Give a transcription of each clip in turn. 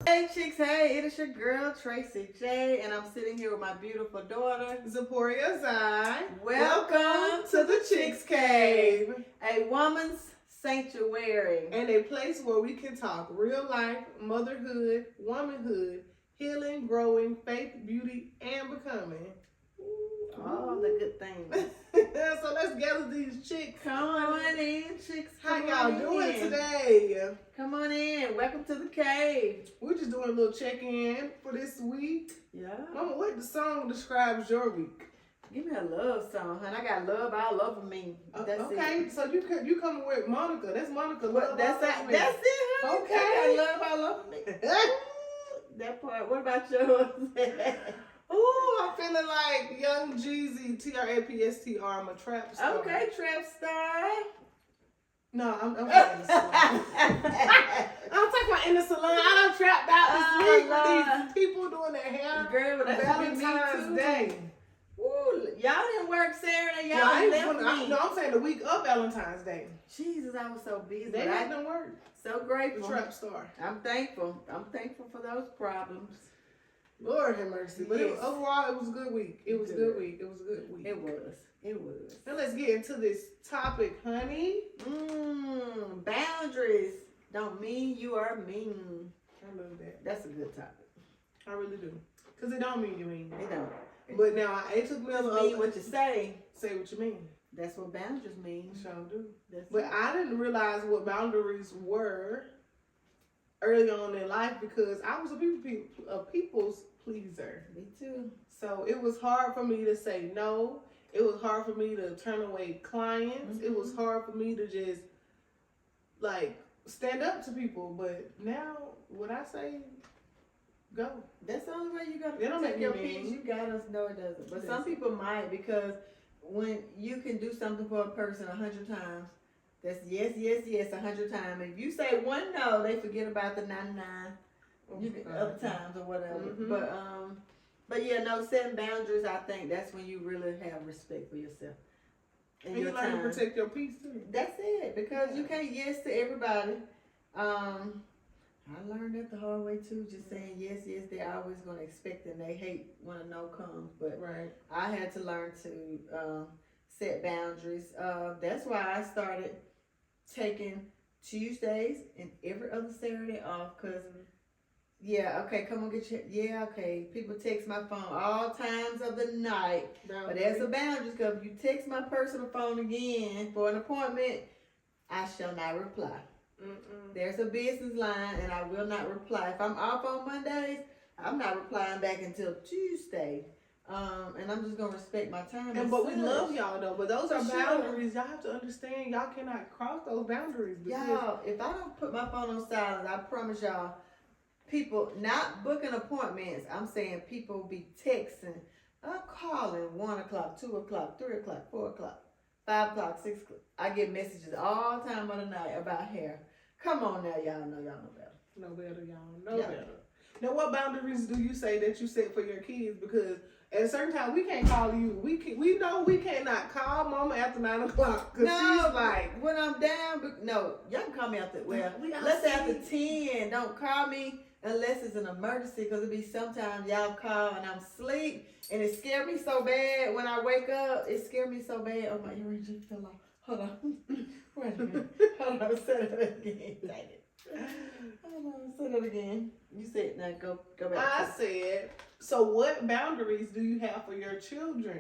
Hey chicks, hey, it is your girl Tracy J, and I'm sitting here with my beautiful daughter Zaporia Zai. Welcome to the Chicks Cave, a woman's sanctuary, and a place where we can talk real life, motherhood, womanhood, healing, growing, faith, beauty, and becoming. all the good things. So let's gather these chicks. Come on in, chicks. How Come y'all on doing in. today? Come on in. Welcome to the cave. We're just doing a little check-in for this week. Yeah. Mama, what the song describes your week? Give me a love song, honey. I got love all over me. That's okay, it. so you coming with Monica. That's Monica. Love That's all it. over me. That's it, honey. Okay. I got love all over me. That part. What about yours? Ooh, I'm feeling like Young Jeezy, TRAPSTR. I'm a trap star. Okay, trap star. No, I'm in the salon. I'm talking about in the salon. I done trapped out this week with these people doing their hair. Girl, well, that's Valentine's Day. Ooh, y'all didn't work Saturday. Y'all No, I ain't left doing, me. no, I'm saying the week of Valentine's Day. Jesus, I was so busy. They But I didn't work. so The grateful. trap star. I'm thankful. I'm thankful for those problems. Lord have mercy. But Yes. overall, it was a good week. It was a good week. It was a good week. It was. It was. Now let's get into this topic, honey. Boundaries don't mean you are mean. I love that. That's a good topic. I really do. Because it don't mean you mean. It don't. But now, it took me a Just little... mean what you say. Say what you mean. That's what boundaries mean. Sure do. That's But it. I didn't realize what boundaries were early on in life because I was a people's pleaser. Me too. So it was hard for me to say no. It was hard for me to turn away clients. It was hard for me to just like stand up to people. But now, when I say go, That's the only way you gotta They don't protect make your me mean. peace. You gotta know it doesn't. But It some doesn't. people might because when you can do something for a person 100 times, that's yes, yes, yes 100 times. If you say one no, they forget about the 99 other times or whatever. But yeah, no, setting boundaries. I think that's when you really have respect for yourself and you learn to protect your peace too. That's it, because you can't yes to everybody. I learned that the hard way too. Just saying yes, yes, they're always gonna expect and they hate when a no comes. But Right. I had to learn to set boundaries. That's why I started taking Tuesdays and every other Saturday off. Cause yeah, okay, come on get your okay. People text my phone all times of the night. But there's a boundary, because if you text my personal phone again for an appointment, I shall not reply. There's a business line, and I will not reply. If I'm off on Mondays, I'm not replying back until Tuesday. And I'm just gonna respect my time. But we love y'all though. But those are For sure. boundaries. Y'all have to understand. Y'all cannot cross those boundaries. Because Y'all, if I don't put my phone on silent, I promise y'all, people not booking appointments. I'm saying people be texting, I'm calling 1 o'clock, 2 o'clock, 3 o'clock, 4 o'clock, 5 o'clock, 6 o'clock. I get messages all time of the night about hair. Come on now, y'all know better. Know better, y'all. Know better. Now, what boundaries do you say that you set for your kids? Because at a certain time, we can't call you. We know we cannot call mama after 9 o'clock. No, she's like, when I'm down, no, y'all can call me after, let's say after 10. Don't call me unless it's an emergency, because it be sometimes y'all call and I'm asleep and it scare me so bad when I wake up. It scare me so bad. Oh my earring just fell off. Hold on. Wait a minute. Hold on. Say that again. Dang it. Hold on. Say that again. You said, now go back. I said, so what boundaries do you have for your children?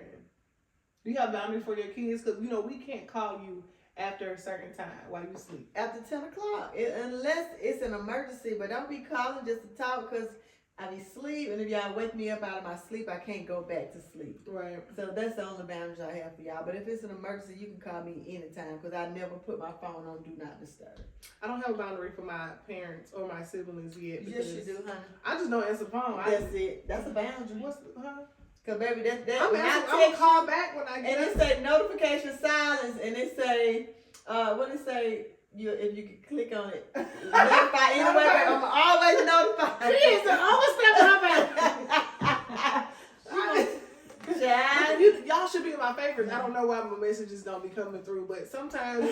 Do you have boundaries for your kids? Because, we can't call you after a certain time while you sleep. After 10 o'clock, unless it's an emergency, but don't be calling just to talk, because I be asleep, and if y'all wake me up out of my sleep, I can't go back to sleep. Right. So that's the only boundaries I have for y'all. But if it's an emergency, you can call me anytime, because I never put my phone on Do Not Disturb. I don't have a boundary for my parents or my siblings yet. Yes, you do, honey. I just don't answer the phone. That's it. That's a boundary. Huh? Because, baby, that's I'm when I gonna text call back when I get and it say notification silence, and it say, what it say? If you can click on it, notify anyway, but I'm always notified. She is always stepping up at y'all should be my favorites. I don't know why my messages don't be coming through, but sometimes,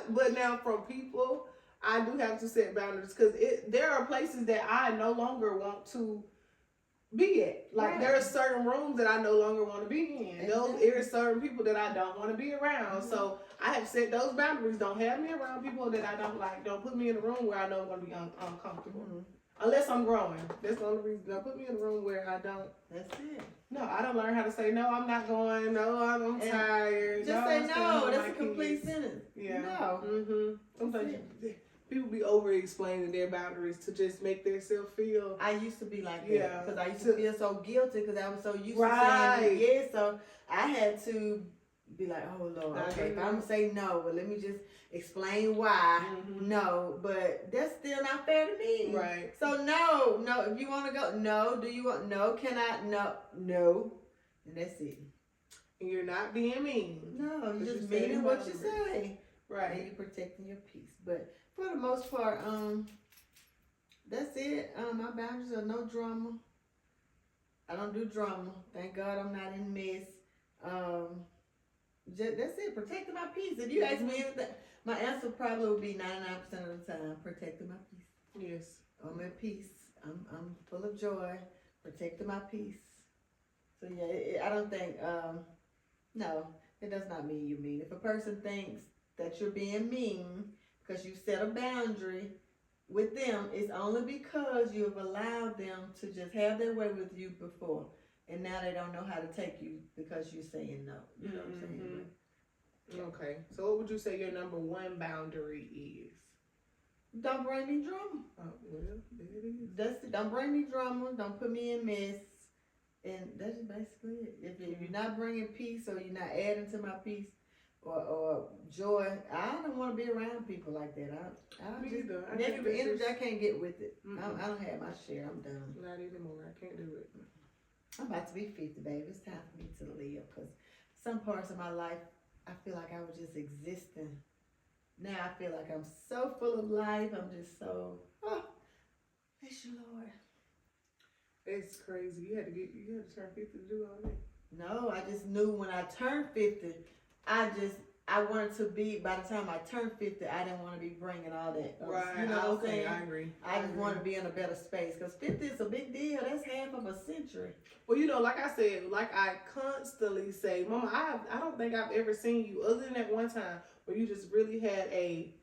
but now from people, I do have to set boundaries because there are places that I no longer want to be at. Like Right. there are certain rooms that I no longer want to be in. Exactly. There are certain people that I don't want to be around. Mhm. So I have set those boundaries. Don't have me around people that I don't like. Don't put me in a room where I know I'm going to be uncomfortable. Mhm. Unless I'm growing. That's the only reason. Don't put me in a room where I don't. That's it. No, I don't learn how to say no. I'm not going. No, I'm And tired. Just no, say I'm staying no. home with That's my a complete kids. sentence. Yeah. No. Sometimes That's people be over explaining their boundaries to just make themselves feel. I used to be like that Yeah. because I used to feel so guilty because I was so used to Right. saying yes. So I had to be like, oh Lord, I okay, hear if I'm gonna say no, but let me just explain why. Mhm. No, but that's still not fair to me. Right. So no. If you want to go, no. Do you want? No. Can I? No. And that's it. And you're not being mean. No, you But just you're setting meaning what you boundaries. say. And Right. you're protecting your peace. But for the most part, that's it. My boundaries are no drama. I don't do drama. Thank God I'm not in mess. That's it. Protecting my peace. If you ask me anything, my answer probably would be 99% of the time protecting my peace. Yes. I'm at peace. I'm full of joy. Protecting my peace. So yeah, I don't think. No, it does not mean you mean. If a person thinks that you're being mean because you set a boundary with them, it's only because you've allowed them to just have their way with you before, and now they don't know how to take you because you're saying no. You know what I'm saying? Okay. So what would you say your number one boundary is? Don't bring me drama. Oh, well, there it is. Don't bring me drama. Don't put me in mess. And that's just basically it. If you're not bringing peace or you're not adding to my peace or joy, I don't want to be around people like that. I Me just either. I negative think that's energy. just- I can't get with it. Mm-mm. I don't have my share. I'm done. Not anymore. I can't do it. I'm about to be 50, baby. It's time for me to live because some parts of my life I feel like I was just existing. Now I feel like I'm so full of life. I'm just so bless you, Lord. It's crazy. You had to turn 50 to do all that. No, I just knew when I turned 50, I wanted to be, by the time I turned 50, I didn't want to be bringing all that. Right. You know what I'm saying? I agree. I just want to be in a better space because 50 is a big deal. That's half of a century. Well, like I said, like I constantly say, Mama, I don't think I've ever seen you other than that one time where you just really had a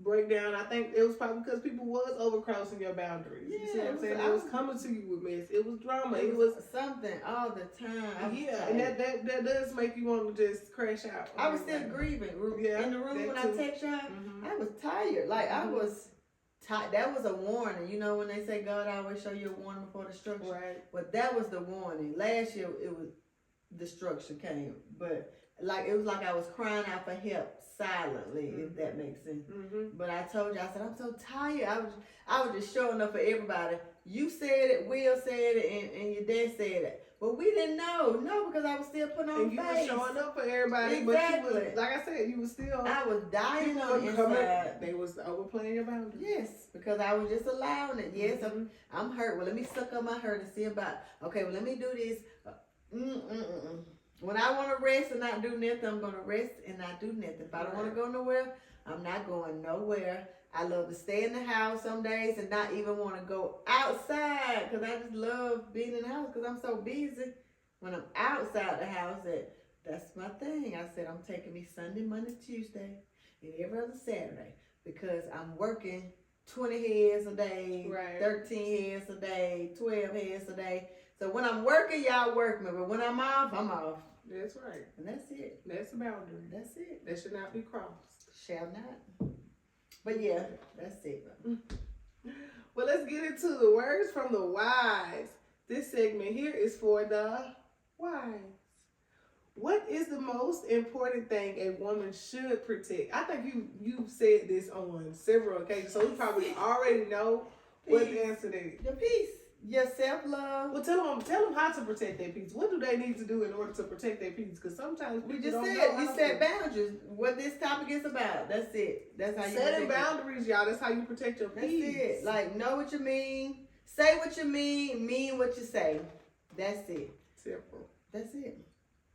breakdown. I think it was probably because people was overcrossing your boundaries. You see what I'm saying? It was coming to you with mess. It was drama. It was something all the time. and that does make you want to just crash out. I was still grieving. Yeah, in the room when too. I text y'all, Mhm. I was tired. Like I was tired. That was a warning. You know when they say God always show you a warning before destruction. Right. But that was the warning. Last year it was destruction came, but like it was like I was crying out for help silently, if that makes sense. Mm-hmm. But I told you, I said I'm so tired. I was just showing up for everybody. You said it, Will said it, and your dad said it. But we didn't know. No, because I was still putting on And you face. were showing up for everybody, Exactly. but you was, like I said, you was still. I was dying people on the were coming- inside. They was overplaying your boundaries. Yes, because I was just allowing it. Yes, Mhm. I'm hurt. Well, let me suck up my hurt and see about. Okay, well, let me do this. When I want to rest and not do nothing, I'm gonna rest and not do nothing. If I don't want to go nowhere, I'm not going nowhere. I love to stay in the house some days and not even want to go outside because I just love being in the house because I'm so busy. When I'm outside the house, that's my thing. I said I'm taking me Sunday, Monday, Tuesday, and every other Saturday because I'm working 20 heads a day, Right. 13 heads a day, 12 heads a day. So when I'm working, y'all work me, but when I'm off, I'm off. That's right. And that's it. That's the boundary. That's it. That should not be crossed. Shall not. But yeah, that's it. Well, let's get into the words from the wise. This segment here is for the wise. What is the most important thing a woman should protect? I think you've said this on several occasions, so we probably already know what the answer is. Your peace. Your self-love. Well, tell them how to protect their peace. What do they need to do in order to protect their peace? Because sometimes We people just don't said, know we how set to. boundaries. What this topic is about. That's it. That's how you Setting protect it. boundaries, y'all. That's how you protect your That's peace. it. Like, know what you mean. Say what you mean what you say. That's it. Simple. That's it.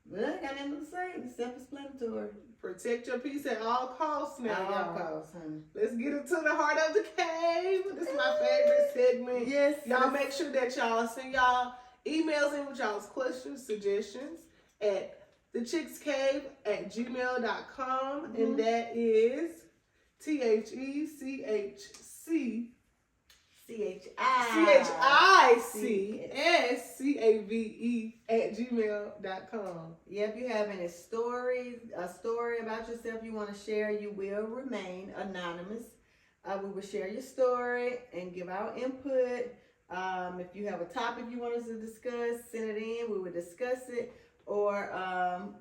Well, I ain't got nothing to say. It's self-explanatory. Protect your peace at all costs now, At all y'all. costs, honey. Let's get into the heart of the cave. This is my favorite segment. Yes. Y'all make sure that y'all send y'all emails in with y'all's questions, suggestions at thechickscave@gmail.com. Mm-hmm. And that is THECHC CHICSCAVE@gmail.com. Yeah, if you have any stories, a story about yourself you want to share, you will remain anonymous. We will share your story and give our input. If you have a topic you want us to discuss, send it in. We will discuss it. Or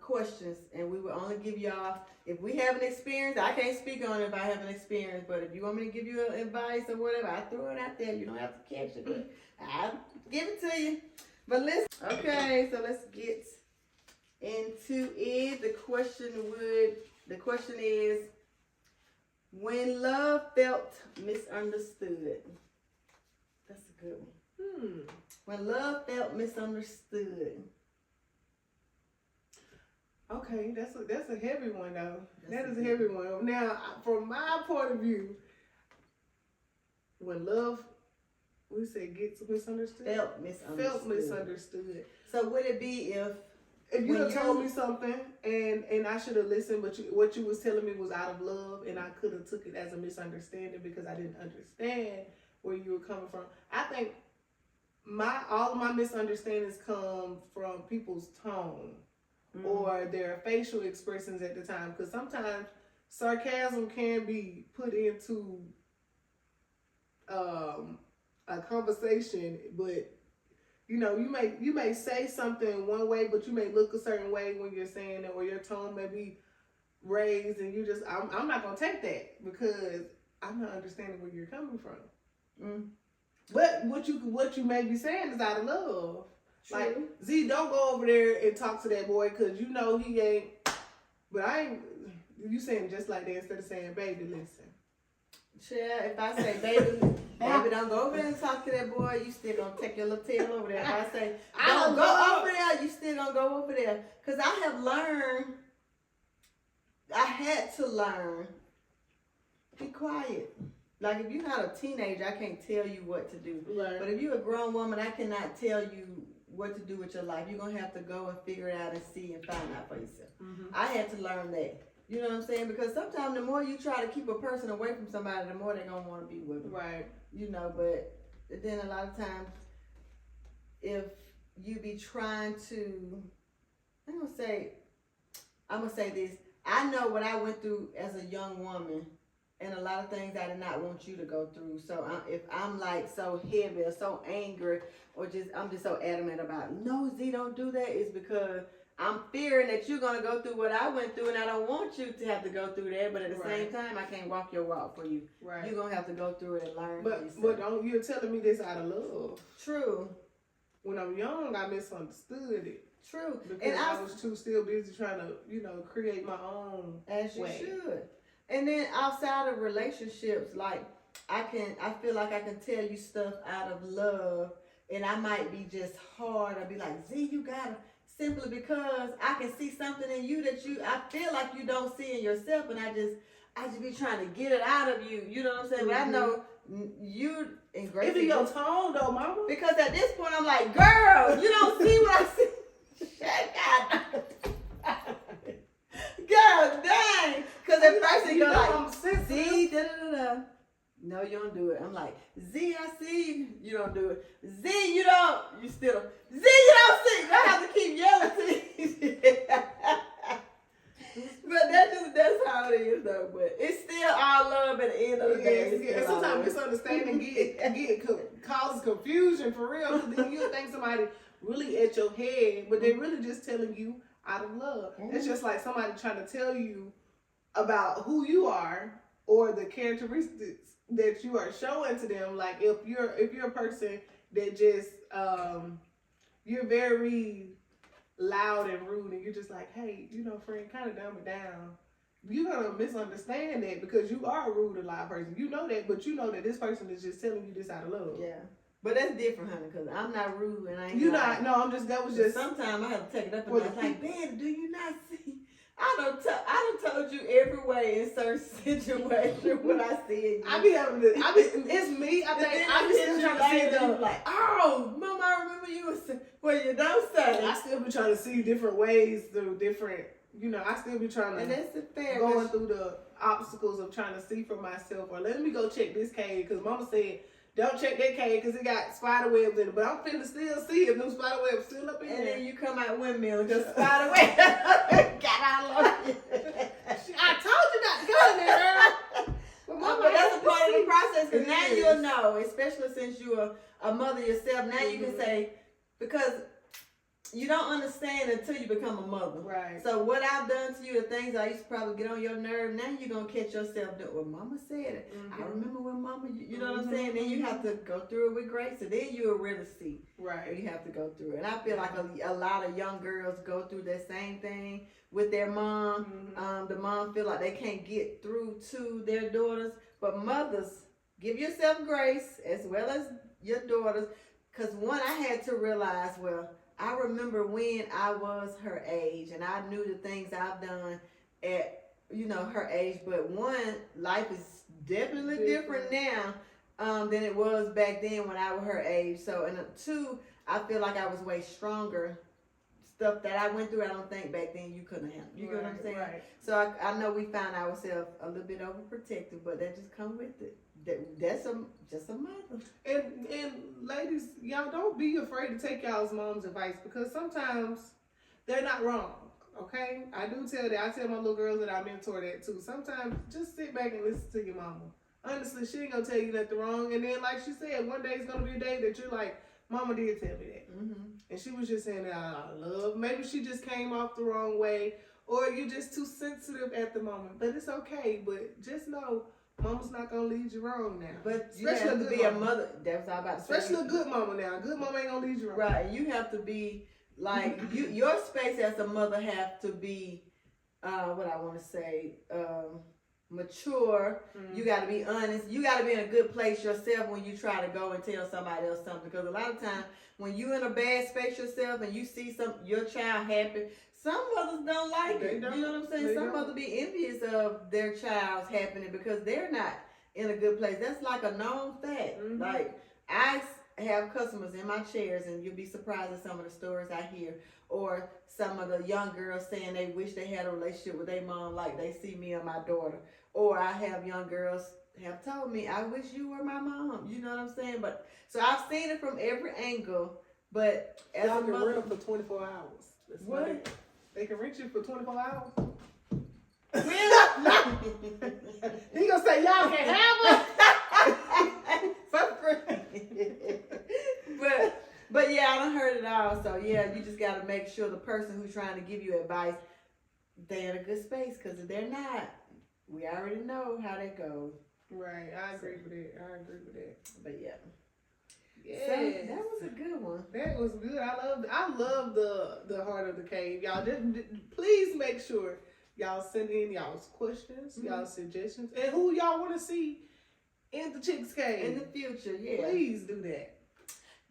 questions, and we will only give y'all, if we have an experience, I can't speak on it if I have an experience, but if you want me to give you advice or whatever, I throw it out there. You don't have to catch it, but I'll give it to you. But listen, okay, so let's get into it. The question is, when love felt misunderstood. That's a good one. When love felt misunderstood. Okay, that's a heavy one though. That is a heavy one. Now, from my point of view, when love, we say gets misunderstood. Felt misunderstood. So would it be if you had told me something and I should have listened, but what you was telling me was out of love, and I could have took it as a misunderstanding because I didn't understand where you were coming from. I think all of my misunderstandings come from people's tone. Or their facial expressions at the time, because sometimes sarcasm can be put into a conversation, but you may say something one way, but you may look a certain way when you're saying it, or your tone may be raised, and you just I'm not gonna take that because I'm not understanding where you're coming from. But what you may be saying is out of love. True. Like, Z, don't go over there and talk to that boy because you know he ain't. But I ain't. You saying just like that instead of saying, baby, listen. Yeah, if I say, baby, don't go over there and talk to that boy, you still gonna take your little tail over there. If I say, don't go over there, you still gonna go over there. Because I had to learn, be quiet. Like, if you're not a teenager, I can't tell you what to do. Right. But if you're a grown woman, I cannot tell you what to do with your life. You're going to have to go and figure it out and see and find out for yourself. I had to learn that. You know what I'm saying? Because sometimes the more you try to keep a person away from somebody, the more they're going to want to be with them. Right. You know, but then a lot of times, if you be trying to, I'm going to say this. I know what I went through as a young woman. And a lot of things I did not want you to go through. So if I'm like so heavy or so angry or I'm just so adamant about, no, Z, don't do that, it's because I'm fearing that you're going to go through what I went through, and I don't want you to have to go through that. But at the same time, I can't walk your walk for you. Right. You're going to have to go through it and learn for yourself. But you're telling me this out of love. True. When I'm young, I misunderstood it. True. Because and I was still busy trying to, create my own as you way. Should. And then outside of relationships, like I feel like I can tell you stuff out of love, and I might be just hard. I'll be like, Z, you gotta, simply because I can see something in you that I feel like you don't see in yourself, and I just be trying to get it out of you. You know what I'm saying? But I know you and Gracie. It be your tone though, mama. Because at this point I'm like, girl, you don't see what I see. God dang. Because at first they go like, Z, da-da-da-da. No, you don't do it. I'm like, Z, I see you. You don't do it. Z, you don't. You still don't. Z, you don't see. I have to keep yelling to you. But that's how it is, though. But it's still all love at the end of the day. Yeah. Sometimes misunderstanding causes confusion for real. Because then you think somebody really at your head, but they're really just telling you out of love. It's just like somebody trying to tell you about who you are or the characteristics that you are showing to them. Like if you're a person that just you're very loud and rude, and you're just like, hey, friend, kind of dumb it down. You're gonna misunderstand that because you are a rude and loud person. You know that, but you know that this person is just telling you this out of love. Yeah. But that's different, honey, because I'm not rude and I ain't You lying. not? No, I'm just. That was just. Sometimes I have to take it up and For I the was like, man, do you not see? I done told you every way in certain situations what I see in you. I be having to. It's me. I And think then I be still trying to see later, you the. like, oh, Mama, I remember you was. Well, you don't say. I still be trying to see different ways through different. You know, I still be trying And to that's the fair. going through the obstacles of trying to see for myself. Or let me go check this cave because Mama said don't check that cave because it got spider webs in it. But I'm finna still see if them spider webs still up in And there. then you come out windmill because spider web got all on you. I told you not to go in there, girl. But that's a part of the process because It now is. you'll know, especially since you're a mother yourself. Now you can Mhm. say, because you don't understand until you become a mother. Right. So what I've done to you, the things I used to probably get on your nerve, now you're going to catch yourself doing, well, Mama said it. I remember when Mama, you know what I'm saying? Then you have to go through it with grace, and then you'll really see what Right. you have to go through. And I feel like a lot of young girls go through that same thing with their mom. Mhm. The mom feel like they can't get through to their daughters. But mothers, give yourself grace as well as your daughters. Because one, I had to realize, well, I remember when I was her age and I knew the things I've done at, her age. But one, life is definitely different now than it was back then when I was her age. So, and two, I feel like I was way stronger. Stuff that I went through, I don't think back then you couldn't have. You get what I'm saying? Right. So I know we found ourselves a little bit overprotective, but that just come with it. That's just a mother. And ladies, y'all don't be afraid to take y'all's mom's advice because sometimes they're not wrong. Okay, I do tell that. I tell my little girls that I mentor that too. Sometimes just sit back and listen to your mama. Honestly, she ain't gonna tell you nothing wrong. And then, like she said, one day is gonna be a day that you're like, Mama did tell me that, and she was just saying that I love. Maybe she just came off the wrong way, or you're just too sensitive at the moment. But it's okay. But just know. Mama's not gonna lead you wrong now. But you especially have to good be mama. a mother. That's what I was about to say. Especially a good mama now. A good mama ain't gonna lead you wrong. Right. You have to be like your space as a mother have to be what I want to say mature. You got to be honest. You got to be in a good place yourself when you try to go and tell somebody else something. Because a lot of times when you in a bad space yourself and you see your child happy, some mothers don't like They it. don't. You know what I'm saying? They Some don't. mothers be envious of their child's happening because they're not in a good place. That's like a known fact. Mhm. Like I have customers in my chairs, and you'll be surprised at some of the stories I hear, or some of the young girls saying they wish they had a relationship with their mom like they see me and my daughter. Or I have young girls have told me, I wish you were my mom. You know what I'm saying? But so I've seen it from every angle. But as Y'all a can mother, rent them for 24 hours. That's what? about it. They can rent you for 24 hours. Really? He gonna say y'all can have them. For free. But yeah, I done heard it all. So yeah, you just got to make sure the person who's trying to give you advice, they're in a good space. Because if they're not, we already know how that goes. Right, I agree with it. I agree with that. But yeah, Yeah, so that was a good one. That was good. I love the heart of the cave. Y'all just please make sure y'all send in y'all's questions, y'all suggestions, and who y'all want to see in the Chicks Cave In the future, yeah. Please do that.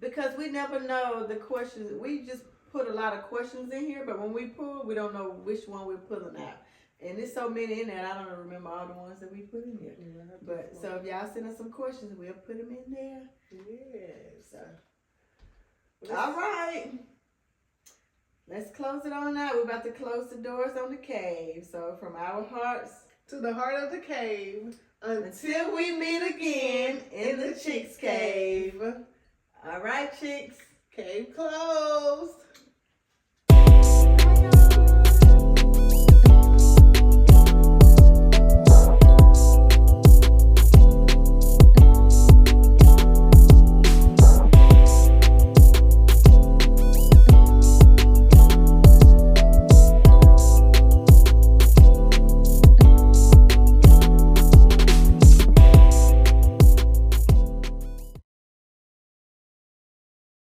Because we never know the questions. We just put a lot of questions in here, but when we pull, we don't know which one we're pulling out. And there's so many in there, I don't remember all the ones that we put in there. Yeah, But so if y'all send us some questions, we'll put them in there. yes. So, all right. Let's close it on out. We're about to close the doors on the cave. So from our hearts To the heart of the cave until we meet again in the Chicks Cave. All right, chicks. Cave closed.